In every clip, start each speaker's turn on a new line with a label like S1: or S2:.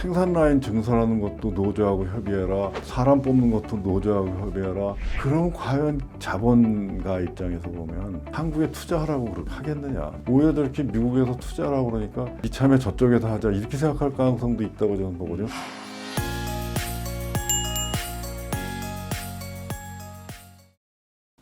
S1: 생산 라인 증설하는 것도 노조하고 협의해라. 사람 뽑는 것도 노조하고 협의해라. 그럼 과연 자본가 입장에서 보면 한국에 투자하라고 그렇게 하겠느냐. 오히려 이렇게 미국에서 투자하라고 그러니까 이참에 저쪽에서 하자 이렇게 생각할 가능성도 있다고 저는 보거든요.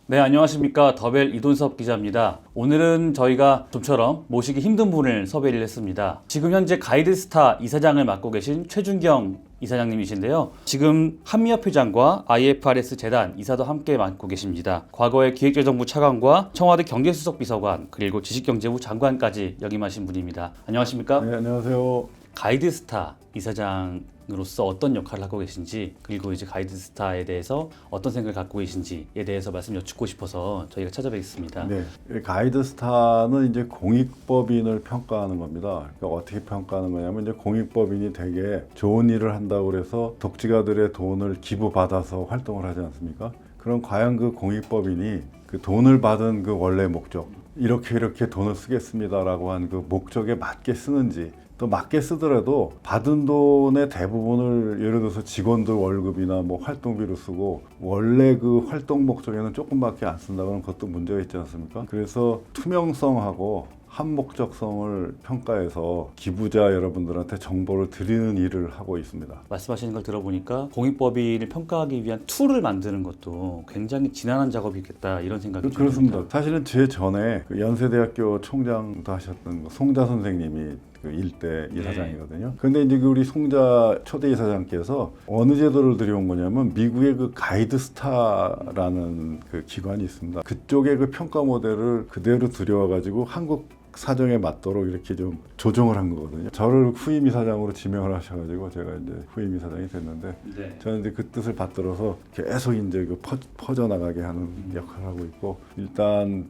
S2: 네, 안녕하십니까. 더벨 이돈섭 기자입니다. 오늘은 저희가 좀처럼 모시기 힘든 분을 섭외를 했습니다. 지금 현재 가이드스타 이사장을 맡고 계신 최준경 이사장님이신데요. 지금 한미협회장과 IFRS 재단 이사도 함께 맡고 계십니다. 과거에 기획재정부 차관과 청와대 경제수석 비서관 그리고 지식경제부 장관까지 역임하신 분입니다. 안녕하십니까?
S1: 네, 안녕하세요.
S2: 가이드스타 이사장으로서 어떤 역할을 하고 계신지 그리고 이제 가이드스타에 대해서 어떤 생각을 갖고 계신지에 대해서 말씀 여쭙고 싶어서 저희가 찾아뵙겠습니다.
S1: 네, 가이드스타는 이제 공익법인을 평가하는 겁니다. 그러니까 어떻게 평가하는 거냐면 이제 공익법인이 되게 좋은 일을 한다고 그래서 독지가들의 돈을 기부받아서 활동을 하지 않습니까? 그럼 과연 그 공익법인이 그 돈을 받은 그 원래 목적 이렇게 돈을 쓰겠습니다라고 한 그 목적에 맞게 쓰는지 또 맞게 쓰더라도 받은 돈의 대부분을 예를 들어서 직원들 월급이나 뭐 활동비로 쓰고 원래 그 활동 목적에는 조금밖에 안 쓴다 그러면 그것도 문제가 있지 않습니까? 그래서 투명성하고 한목적성을 평가해서 기부자 여러분들한테 정보를 드리는 일을 하고 있습니다.
S2: 말씀하시는 걸 들어보니까 공익법인을 평가하기 위한 툴을 만드는 것도 굉장히 지난한 작업이겠다 이런 생각이
S1: 그렇습니다.
S2: 듭니다.
S1: 사실은 제 전에 그 연세대학교 총장도 하셨던 송자 선생님이 그 일대 이사장이거든요. 근데 이제 우리 송자 초대 이사장께서 어느 제도를 들여온 거냐면 미국의 그 가이드스타라는 그 기관이 있습니다. 그쪽의 그 평가 모델을 그대로 들여와 가지고 한국 사정에 맞도록 이렇게 좀 조정을 한 거거든요. 저를 후임 이사장으로 지명을 하셔가지고 제가 이제 후임 이사장이 됐는데 저는 이제 그 뜻을 받들어서 계속 이제 그 퍼져나가게 하는 역할을 하고 있고 일단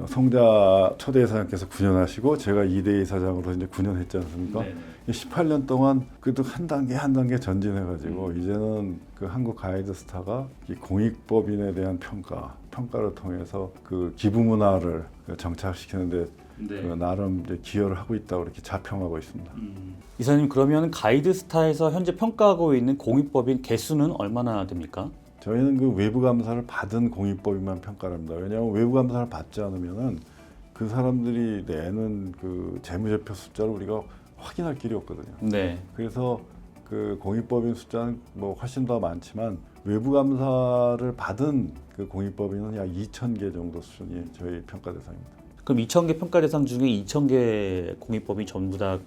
S1: 송자 초대 이사장께서 9년 하시고 제가 2대 이사장으로 이제 9년 했지 않습니까? 18년 동안 그래도 한 단계 전진해가지고 이제는 그 한국 가이드스타가 이 공익법인에 대한 평가를 통해서 그 기부 문화를 정착시키는데 그 나름 이제 기여를 하고 있다고 이렇게 자평하고 있습니다.
S2: 이사님 그러면 가이드스타에서 현재 평가하고 있는 공익법인 개수는 얼마나 됩니까?
S1: 저희는 그 외부 감사를 받은 공익법인만 평가를 합니다. 왜냐하면 외부 감사를 받지 않으면은 그 사람들이 내는 그 재무제표 숫자를 우리가 확인할 길이 없거든요.
S2: 네.
S1: 그래서 그 공익법인 숫자는 뭐 훨씬 더 많지만 외부 감사를 받은 그 공익법인은 약 2,000개 정도 수준이 저희 평가 대상입니다.
S2: 그럼 2,000개 평가 대상 중에 2,000개 공익법인이 전부 다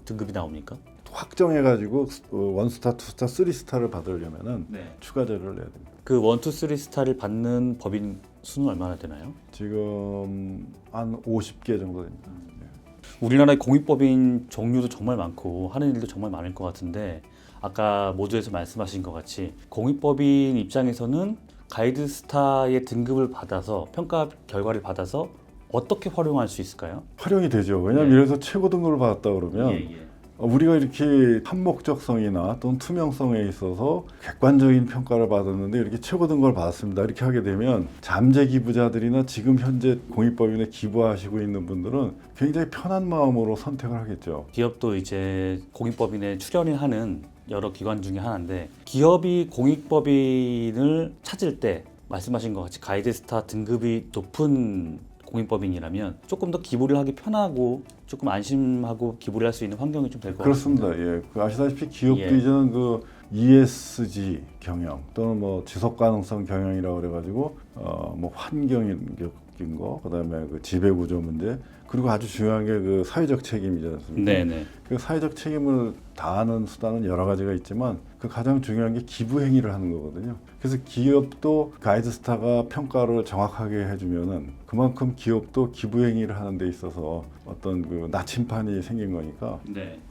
S2: 등급이 나옵니까?
S1: 확정해가지고 원스타, 투스타, 쓰리스타를 받으려면은 추가 자료를 내야 됩니다.
S2: 그 1, 2, 3스타를 받는 법인 수는 얼마나 되나요?
S1: 지금 한 50개 정도 됩니다.
S2: 우리나라의 공익법인 종류도 정말 많고 하는 일도 정말 많을 것 같은데 아까 모두에서 말씀하신 것 같이 공익법인 입장에서는 가이드스타의 등급을 받아서 평가 결과를 받아서 어떻게 활용할 수 있을까요?
S1: 활용이 되죠. 왜냐하면 예를 들어서 최고 등급을 받았다 그러면 우리가 이렇게 한목적성이나 또는 투명성에 있어서 객관적인 평가를 받았는데 이렇게 최고 등급을 받았습니다. 이렇게 하게 되면 잠재 기부자들이나 지금 현재 공익법인에 기부하시고 있는 분들은 굉장히 편한 마음으로 선택을 하겠죠.
S2: 기업도 이제 공익법인에 출연을 하는 여러 기관 중에 하나인데 기업이 공익법인을 찾을 때 말씀하신 것 같이 가이드스타 등급이 높은 공익법인이라면 조금 더 기부를 하기 편하고 조금 안심하고 기부를 할 수 있는 환경이 좀 될 것 같습니다.
S1: 그렇습니다. 예, 그 아시다시피 기업도 이제는 그 ESG 경영 또는 뭐 지속 가능성 경영이라고 그래가지고 뭐 환경인 거, 그다음에 그 지배 구조 문제, 그리고 아주 중요한 게 그 사회적 책임이지 않습니까?
S2: 네네.
S1: 그 사회적 책임을 다하는 수단은 여러 가지가 있지만 그 가장 중요한 게 기부 행위를 하는 거거든요. 그래서 기업도 가이드스타가 평가를 정확하게 해주면은 그만큼 기업도 기부 행위를 하는 데 있어서 어떤 그 나침판이 생긴 거니까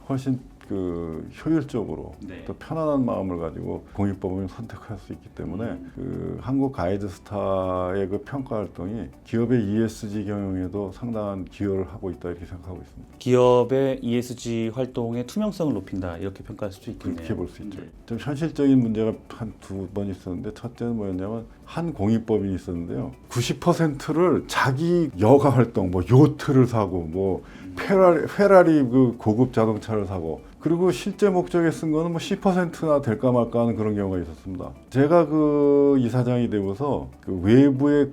S1: 훨씬 그 효율적으로 또 편안한 마음을 가지고 공익법인을 선택할 수 있기 때문에 그 한국 가이드스타의 그 평가 활동이 기업의 ESG 경영에도 상당한 기여를 하고 있다 이렇게 생각하고 있습니다.
S2: 기업의 ESG 활동의 투명성을 높인다 이렇게 평가할 수도 있겠네요.
S1: 그렇게 볼 수 있죠. 좀 현실적인 문제가 한 두 번 있었는데 첫째는 뭐였냐면 한 공익법인이 있었는데요. 90%를 자기 여가 활동, 뭐 요트를 사고, 뭐 페라리 그 고급 자동차를 사고 그리고 실제 목적에 쓴 거는 뭐 10%나 될까 말까 하는 그런 경우가 있었습니다. 제가 그 이사장이 되고서 그 외부의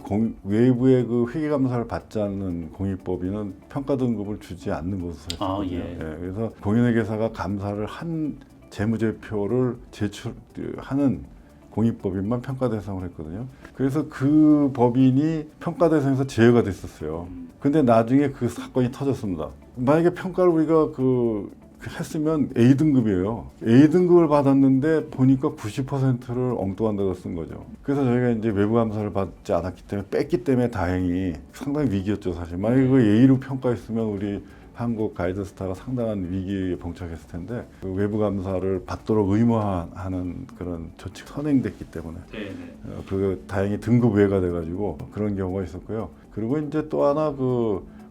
S1: 그 회계감사를 받지 않는 공익법인은 평가 등급을 주지 않는 것으로 했거든요.
S2: 예.
S1: 그래서 공인회계사가 감사를 한 재무제표를 제출하는 공익법인만 평가 대상을 했거든요. 그래서 그 법인이 평가 대상에서 제외가 됐었어요. 근데 나중에 그 사건이 터졌습니다. 만약에 평가를 우리가 했으면 A등급이에요. A등급을 받았는데 보니까 90%를 엉뚱한 데다 쓴 거죠. 그래서 저희가 이제 외부 감사를 받지 않았기 때문에 뺐기 때문에 다행히 상당히 위기였죠, 사실. 만약에 그 A로 평가했으면 우리 한국 가이드스타가 상당한 위기에 봉착했을 텐데 그 외부 감사를 받도록 의무화하는 그런 조치가 선행됐기 때문에 그 다행히 등급 외가 돼가지고 그런 경우가 있었고요. 그리고 이제 또 하나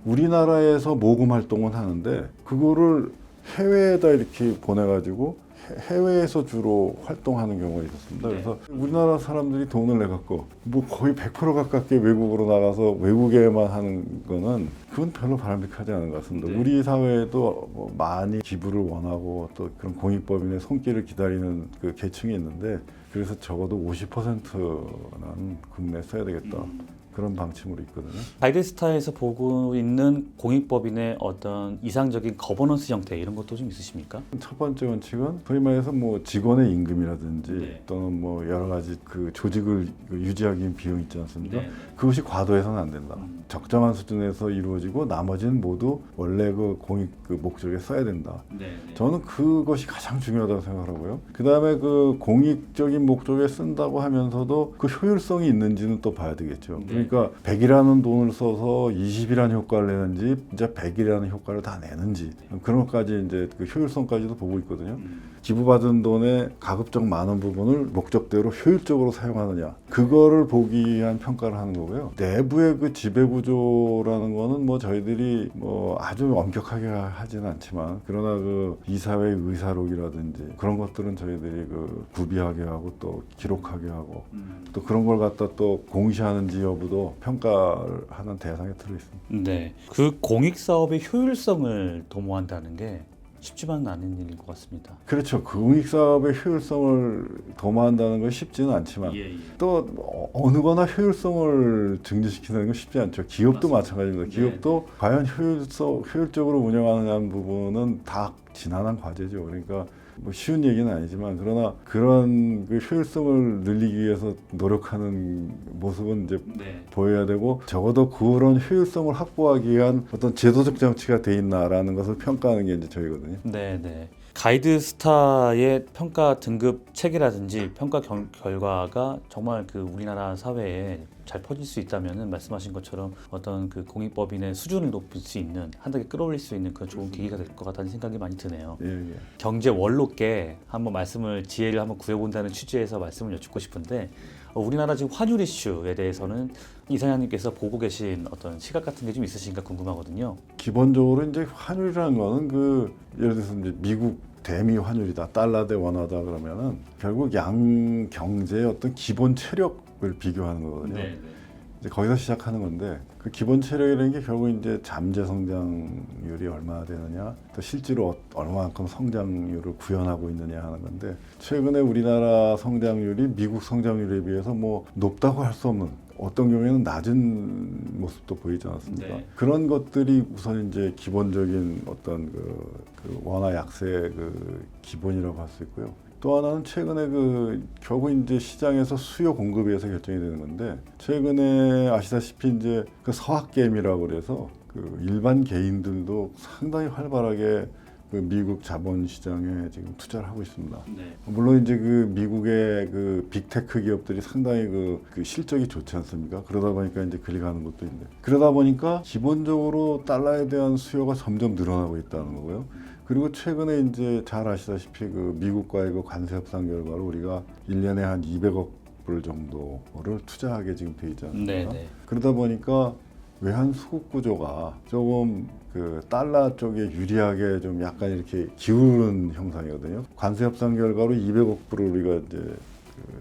S1: 우리나라에서 모금 활동은 하는데 그거를 해외에다 이렇게 보내가지고 해외에서 주로 활동하는 경우가 있었습니다. 그래서 우리나라 사람들이 돈을 내갖고 뭐 거의 100% 가깝게 외국으로 나가서 외국에만 하는 거는 그건 별로 바람직하지 않은 것 같습니다. 우리 사회에도 뭐 많이 기부를 원하고 또 그런 공익법인의 손길을 기다리는 그 계층이 있는데 그래서 적어도 50%는 국내에 써야 되겠다. 그런 방침으로 있거든요.
S2: 가이드스타에서 보고 있는 공익법인의 어떤 이상적인 거버넌스 형태 이런 것도 좀 있으십니까?
S1: 첫 번째 원칙은 소위 말해서 뭐 직원의 임금이라든지 또는 뭐 여러 가지 그 조직을 유지하기 위한 비용 있지 않습니까? 그것이 과도해서는 안 된다. 적정한 수준에서 이루어지고 나머지는 모두 원래 그 공익 그 목적에 써야 된다. 저는 그것이 가장 중요하다고 생각하고요. 그 다음에 그 공익적인 목적에 쓴다고 하면서도 그 효율성이 있는지는 또 봐야 되겠죠. 그러니까 100이라는 돈을 써서 20이라는 효과를 내는지 진짜 100이라는 효과를 다 내는지 그런 것까지 이제 그 효율성까지도 보고 있거든요. 기부받은 돈의 가급적 많은 부분을 목적대로 효율적으로 사용하느냐 그거를 보기 위한 평가를 하는 거고요. 내부의 그 지배구조라는 거는 뭐 저희들이 뭐 아주 엄격하게 하지는 않지만 그러나 그 이사회 의사록이라든지 그런 것들은 저희들이 그 구비하게 하고 또 기록하게 하고 또 그런 걸 갖다 또 공시하는지 여부도 평가를 하는 대상에 들어있습니다.
S2: 네, 그 공익 사업의 효율성을 도모한다는 게 쉽지만은 않은 일인 것 같습니다.
S1: 그렇죠. 공익사업의 효율성을 도모한다는 건 쉽지는 않지만 또 어느 거나 효율성을 증진시키는 건 쉽지 않죠. 기업도 마찬가지입니다. 기업도 과연 효율적으로 운영하느냐는 부분은 다 지난한 과제죠. 그러니까 뭐 쉬운 얘기는 아니지만 그러나 그런 그 효율성을 늘리기 위해서 노력하는 모습은 이제 보여야 되고 적어도 그런 효율성을 확보하기 위한 어떤 제도적 장치가 돼 있나라는 것을 평가하는 게 이제 저희거든요.
S2: 네. 가이드스타의 평가 등급 체계라든지 평가 결과가 정말 그 우리나라 사회에 잘 퍼질 수 있다면은 말씀하신 것처럼 어떤 그 공익법인의 수준을 높일 수 있는 한 단계 끌어올릴 수 있는 그런 좋은 계기가 될 것 같다는 생각이 많이 드네요. 경제 원로께 한번 지혜를 한번 구해본다는 취지에서 말씀을 여쭙고 싶은데 우리나라 지금 환율 이슈에 대해서는 이사장님께서 보고 계신 어떤 시각 같은 게 좀 있으신가 궁금하거든요.
S1: 기본적으로 이제 환율이라는 거는 예를 들어서 이제 미국 대미 환율이다, 달러 대 원화다 그러면은 결국 양 경제의 어떤 기본 체력을 비교하는 거거든요. 이제 거기서 시작하는 건데 그 기본 체력이라는 게 결국 이제 잠재 성장률이 얼마나 되느냐, 또 실제로 얼마만큼 성장률을 구현하고 있느냐 하는 건데 최근에 우리나라 성장률이 미국 성장률에 비해서 뭐 높다고 할 수 없는 어떤 경우에는 낮은 모습도 보이지 않았습니까? 그런 것들이 우선 이제 기본적인 어떤 그 원화 약세의 그 기본이라고 할 수 있고요. 또 하나는 최근에 결국 이제 시장에서 수요 공급에 의해서 결정이 되는 건데 최근에 아시다시피 이제 그 서학개미라고 그래서 그 일반 개인들도 상당히 활발하게 그 미국 자본시장에 지금 투자를 하고 있습니다. 물론 이제 그 미국의 그 빅테크 기업들이 상당히 그 실적이 좋지 않습니까? 그러다 보니까 이제 그리 가는 것도 있는데 그러다 보니까 기본적으로 달러에 대한 수요가 점점 늘어나고 있다는 거고요. 그리고 최근에 이제 잘 아시다시피 그 미국과의 그 관세 협상 결과로 우리가 1년에 한 200억 불 정도를 투자하게 지금 돼 있지 않습니까? 그러다 보니까 외환 수급 구조가 조금 그 달러 쪽에 유리하게 좀 약간 이렇게 기울는 형상이거든요. 관세 협상 결과로 200억 불을 우리가 이제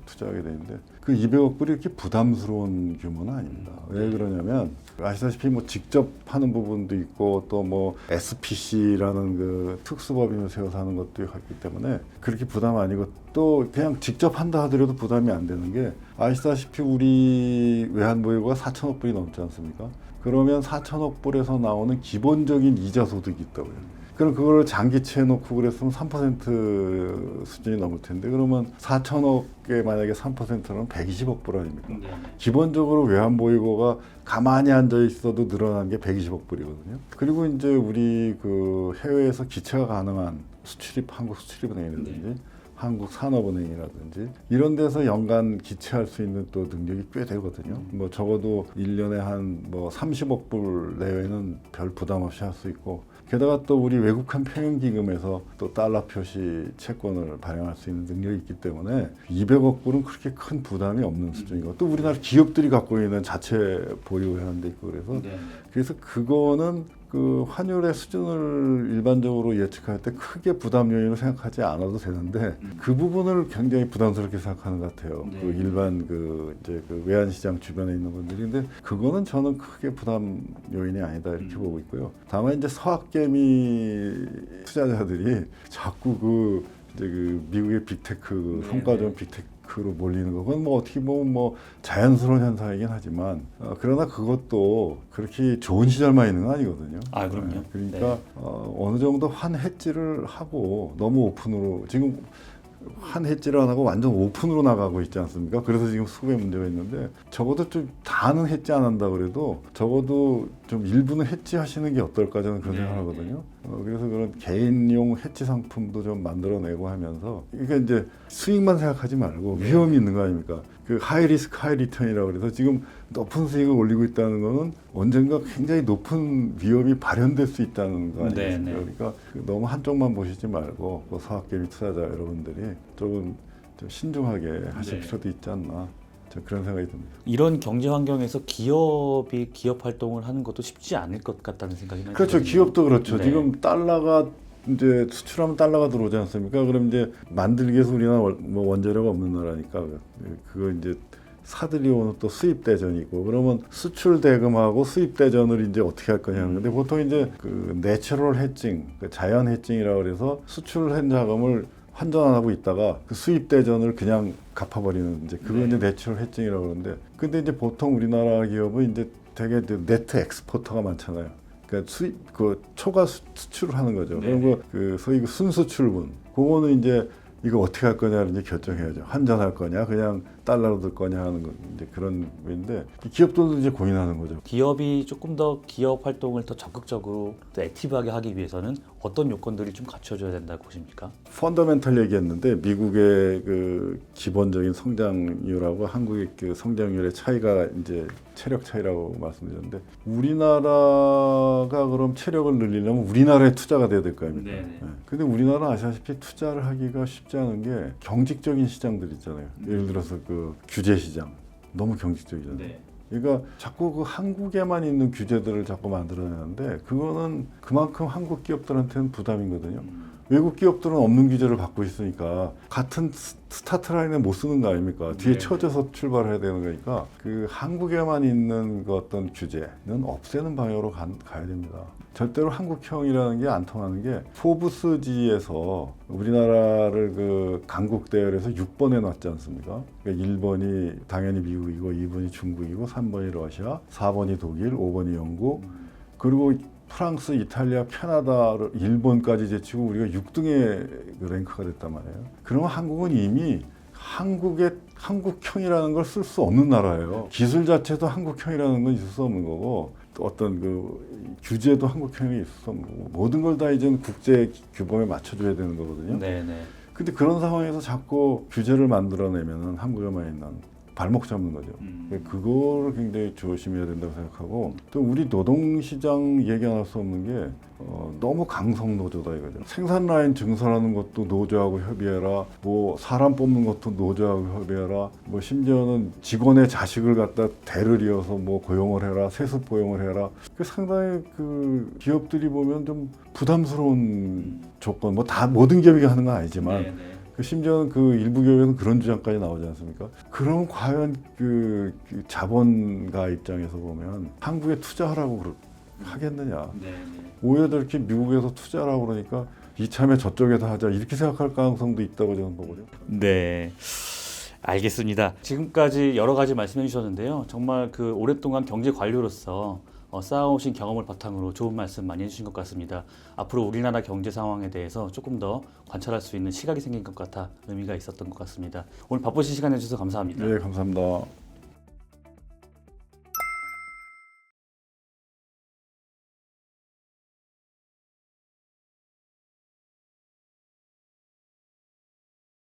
S1: 투자하게 되는데 그 200억 불이 이렇게 부담스러운 규모는 아닙니다. 왜 그러냐면 아시다시피 뭐 직접 하는 부분도 있고 또 뭐 SPC라는 그 특수법인을 세워서 하는 것도 있기 때문에 그렇게 부담 아니고 또 그냥 직접 한다 하더라도 부담이 안 되는 게 아시다시피 우리 외환보유고가 4천억 불이 넘지 않습니까? 그러면 4천억 불에서 나오는 기본적인 이자 소득이 있다고요. 그럼 그걸 장기채 놓고 그랬으면 3% 수준이 넘을 텐데 그러면 4천억에 만약에 3%는 120억 불 아닙니까?
S2: 네.
S1: 기본적으로 외환보유고가 가만히 앉아 있어도 늘어난 게 120억 불이거든요. 그리고 이제 우리 그 해외에서 기체가 가능한 수출입, 한국 수출입은행이라든지 한국 산업은행이라든지 이런 데서 연간 기체할 수 있는 또 능력이 꽤 되거든요. 뭐 적어도 1년에 한 뭐 30억 불 내외는 별 부담 없이 할 수 있고 게다가 또 우리 외국한 평형기금에서 또 달러 표시 채권을 발행할 수 있는 능력이 있기 때문에 200억 불은 그렇게 큰 부담이 없는 수준이고 또 우리나라 기업들이 갖고 있는 자체 보유하는 데 있고 그래서 그거는 그 환율의 수준을 일반적으로 예측할 때 크게 부담 요인을 생각하지 않아도 되는데 그 부분을 굉장히 부담스럽게 생각하는 것 같아요. 그 일반 그 이제 그 외환 시장 주변에 있는 분들이 근데 그거는 저는 크게 부담 요인이 아니다 이렇게 보고 있고요. 다만 이제 서학개미 투자자들이 자꾸 그 이제 그 미국의 빅테크 성과적 빅테크로 몰리는 거 그건 뭐 어떻게 보면 뭐 자연스러운 현상이긴 하지만 그러나 그것도 그렇게 좋은 시절만 있는 건 아니거든요.
S2: 아 그럼요.
S1: 그러니까 어느 정도 환 해지를 하고 너무 오픈으로 지금 한 해지를 안 하고 완전 오픈으로 나가고 있지 않습니까? 그래서 지금 수급에 문제가 있는데 적어도 좀 다는 해지 안 한다 그래도 적어도 좀 일부는 해지 하시는 게 어떨까 저는 그런 생각을 하거든요. 그래서 그런 개인용 해지 상품도 좀 만들어내고 하면서 그러니까 이제 수익만 생각하지 말고 위험이 있는 거 아닙니까? 그 하이 리스크 하이 리턴이라고 그래서 지금 높은 수익을 올리고 있다는 거는 언젠가 굉장히 높은 위험이 발현될 수 있다는 거 아니겠습니까? 그러니까 너무 한쪽만 보시지 말고 그 서학개미 투자자 여러분들이 조금 좀 신중하게 하실 필요도 있지 않나 그런 생각이 듭니다.
S2: 이런 경제 환경에서 기업이 기업 활동을 하는 것도 쉽지 않을 것 같다는 생각이 많이
S1: 그렇죠.
S2: 들거든요.
S1: 기업도 그렇죠.
S2: 네.
S1: 지금 달러가 이제 수출하면 달러가 들어오지 않습니까? 그럼 이제 만들기 위해서 우리나라 뭐 원재료가 없는 나라니까 그거 이제 사들이 오는 또 수입 대전이고 그러면 수출 대금하고 수입 대전을 이제 어떻게 할 거냐는 건데 보통 이제 그 내추럴 해칭, 그 자연 해칭이라고 그래서 수출한 자금을 환전 안 하고 있다가 그 수입 대전을 그냥 갚아버리는 이제 그거 이제 내추럴 해칭이라고 그러는데 근데 이제 보통 우리나라 기업은 이제 되게 네트 엑스포터가 많잖아요. 그러니까 수입 그 초과 수출을 하는 거죠. 그리고 그 소위 그 순수출분 그거는 이제 이거 어떻게 할 거냐를 이제 결정해야죠. 환전할 거냐, 그냥 달러로 들 거냐 하는 거 이제 그런 건데 기업들도 이제 고민하는 거죠.
S2: 기업이 조금 더 기업 활동을 더 적극적으로 또 액티브하게 하기 위해서는 어떤 요건들이 좀 갖춰져야 된다고 보십니까?
S1: 펀더멘탈 얘기했는데 미국의 그 기본적인 성장률하고 한국의 그 성장률의 차이가 이제 체력 차이라고 말씀드렸는데 우리나라가 그럼 체력을 늘리려면 우리나라에 투자가 돼야 될 거 아닙니까? 근데 우리나라 아시다시피 투자를 하기가 쉽지 않은 게 경직적인 시장들 있잖아요. 예를 들어서 그 규제 시장 너무 경직적이잖아요. 그러니까 자꾸 그 한국에만 있는 규제들을 자꾸 만들어내는데 그거는 그만큼 한국 기업들한테는 부담이거든요. 외국 기업들은 없는 규제를 받고 있으니까 같은 스타트 라인에 못 쓰는 거 아닙니까? 뒤에 쳐져서 출발해야 되는 거니까 그 한국에만 있는 그 어떤 규제는 없애는 방향으로 가야 됩니다. 절대로 한국형이라는 게 안 통하는 게 포브스지에서 우리나라를 그 강국 대열에서 6번에 놨지 않습니까? 그러니까 1번이 당연히 미국이고 2번이 중국이고 3번이 러시아, 4번이 독일, 5번이 영국 그리고 프랑스, 이탈리아, 캐나다, 일본까지 제치고 우리가 6등의 랭크가 됐단 말이에요. 그러면 한국은 이미 한국형이라는 걸 쓸 수 없는 나라예요. 기술 자체도 한국형이라는 건 있을 수 없는 거고 어떤 그 규제도 한국형이 있을 수 없는 거고 모든 걸 다 이제는 국제 규범에 맞춰줘야 되는 거거든요. 근데 그런 상황에서 자꾸 규제를 만들어내면은 한국에만 있는 발목 잡는 거죠. 그거를 굉장히 조심해야 된다고 생각하고 또 우리 노동시장 얘기 안 할 수 없는 게 너무 강성 노조다 이거죠. 생산 라인 증설하는 것도 노조하고 협의해라. 뭐 사람 뽑는 것도 노조하고 협의해라. 뭐 심지어는 직원의 자식을 갖다 대를 이어서 뭐 고용을 해라. 세습 고용을 해라. 그 상당히 그 기업들이 보면 좀 부담스러운 조건 뭐 다 모든 기업이 하는 건 아니지만 심지어는 그 일부 기업에는 그런 주장까지 나오지 않습니까? 그럼 과연 그 자본가 입장에서 보면 한국에 투자하라고 하겠느냐? 오히려 이렇게 미국에서 투자라고 그러니까 이참에 저쪽에서 하자 이렇게 생각할 가능성도 있다고 저는 보거든요.
S2: 네. 알겠습니다. 지금까지 여러 가지 말씀해 주셨는데요. 정말 그 오랫동안 경제 관료로서 쌓아오신 경험을 바탕으로 좋은 말씀 많이 해주신 것 같습니다. 앞으로 우리나라 경제 상황에 대해서 조금 더 관찰할 수 있는 시각이 생긴 것 같아 의미가 있었던 것 같습니다. 오늘 바쁘신 시간 내주셔서 감사합니다.
S1: 네, 감사합니다.